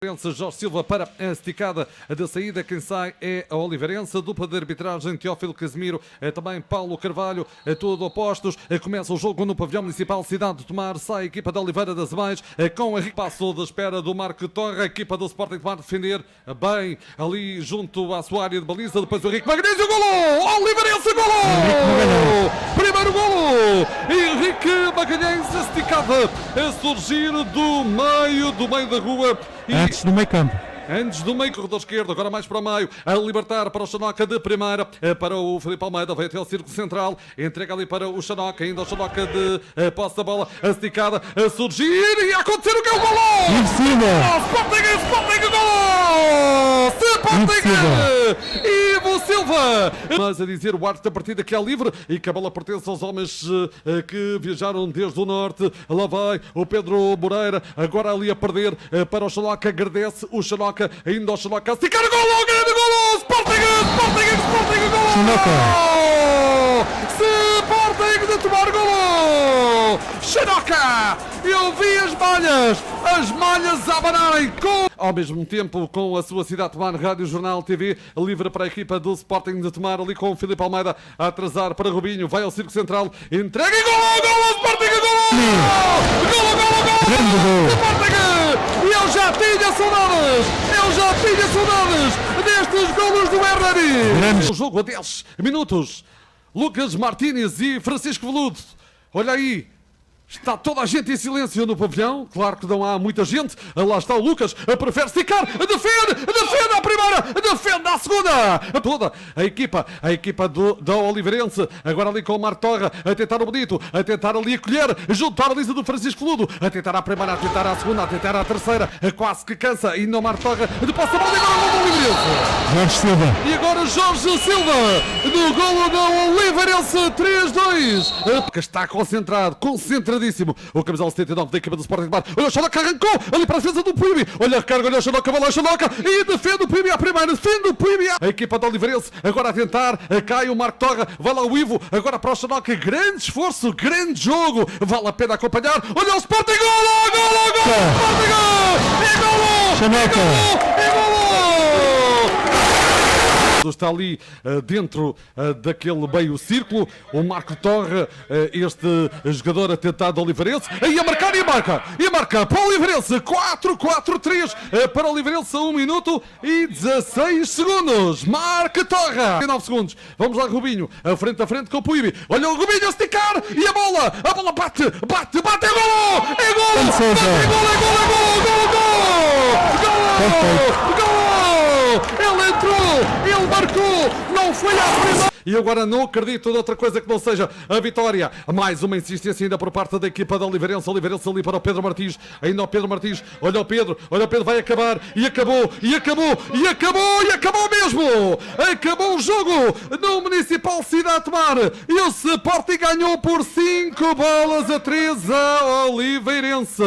Jorge Silva para a esticada da saída, quem sai é a Oliveirense, dupla de arbitragem Teófilo Casimiro, também Paulo Carvalho, tudo opostos. Começa o jogo no pavilhão municipal Cidade de Tomar, sai a equipa da Oliveira das Mães com Henrique Passo de espera do Marco Torre, a equipa do Sporting de Tomar defender bem ali junto à sua área de baliza, depois o Henrique Magalhães, o golo! Oliveirense, golo! Primeiro golo! Henrique Magalhães esticada a surgir do meio da rua. Antes do meio campo. Antes do meio, corredor esquerdo, agora mais para o meio, a libertar para o Xanoca de primeira, para o Filipe Almeida, vai até ao círculo central, entrega ali para o Xanoca, ainda o Xanoca de posse da bola, a esticada, a surgir e a acontecer o que é o golo! Em cima! Sporting, golo! Sporting! Ivo Silva! Mas a dizer o árbitro da partida que é livre e que a bola pertence aos homens que viajaram desde o norte, lá vai o Pedro Moreira, agora ali a perder para o Xanoca, agradece o Xanoca, ainda o Xanoca a esticar o golo, grande golo! Sporting, golo! Sporting de Tomar, golo! Xanoca! Eu vi as malhas a abanarem ao mesmo tempo com a sua Cidade de Tomar, Rádio Jornal TV, livre para a equipa do Sporting de Tomar, ali com o Filipe Almeida a atrasar para Rubinho, vai ao círculo central, entrega e golo! Sporting, golo! Sporting! Eu já tinha saudades destes golos do Hernani. O jogo a 10 minutos. Lucas Martínez e Francisco Veludo. Olha aí. Está toda a gente em silêncio no pavilhão. Claro que não há muita gente. Lá está o Lucas. Prefere esticar. Defende a primeira. Defende a segunda. Toda a equipa da Oliveirense. Agora ali com o Marco Torre. A tentar o bonito. A tentar ali a colher. Juntar a lista do Francisco Veludo. A tentar a primeira. A tentar a segunda. A tentar a terceira. Quase que cansa. E não Marco Torre. De passo a bola. E agora o Oliveirense. Jorge Silva. E agora Jorge Silva. No golo da Oliveirense. 3-2. Que está concentrado. O camisal 79 da equipa do Sporting de Tomar. Olha o Xanoca, arrancou ali para a defesa do Puibi. Olha a recarga, olha o Xanoca, vai lá o Xanoca e defende o Puibi à primeira, defende o Puibi. A equipa da Oliveirense agora a tentar, cai o Marco Torre, vai lá o Ivo, agora para o Xanoca, grande esforço, grande jogo, vale a pena acompanhar. Olha o Sporting, golo! Sporting, e golo! Xanoca. E golo! Está ali dentro daquele meio círculo o Marco Torre, este jogador a tentar do Oliveirense, aí a marcar e marca para o Oliveirense, 4-4-3 para o Oliveirense, 1 minuto e 16 segundos. Marco Torre, 9 segundos, vamos lá Rubinho, frente a frente com o Puibi, olha o Rubinho a esticar e a bola bate, é golo! É golo! Ele entrou, ele marcou, não foi à primeira. E agora não acredito de outra coisa que não seja a vitória. Mais uma insistência ainda por parte da equipa da Oliveirense ali para o Pedro Martins, ainda o Pedro Martins, olha o Pedro, vai acabar, e acabou mesmo! Acabou o jogo no Municipal Cidade de Tomar e o Sporting ganhou por 5-3 a Oliveirense.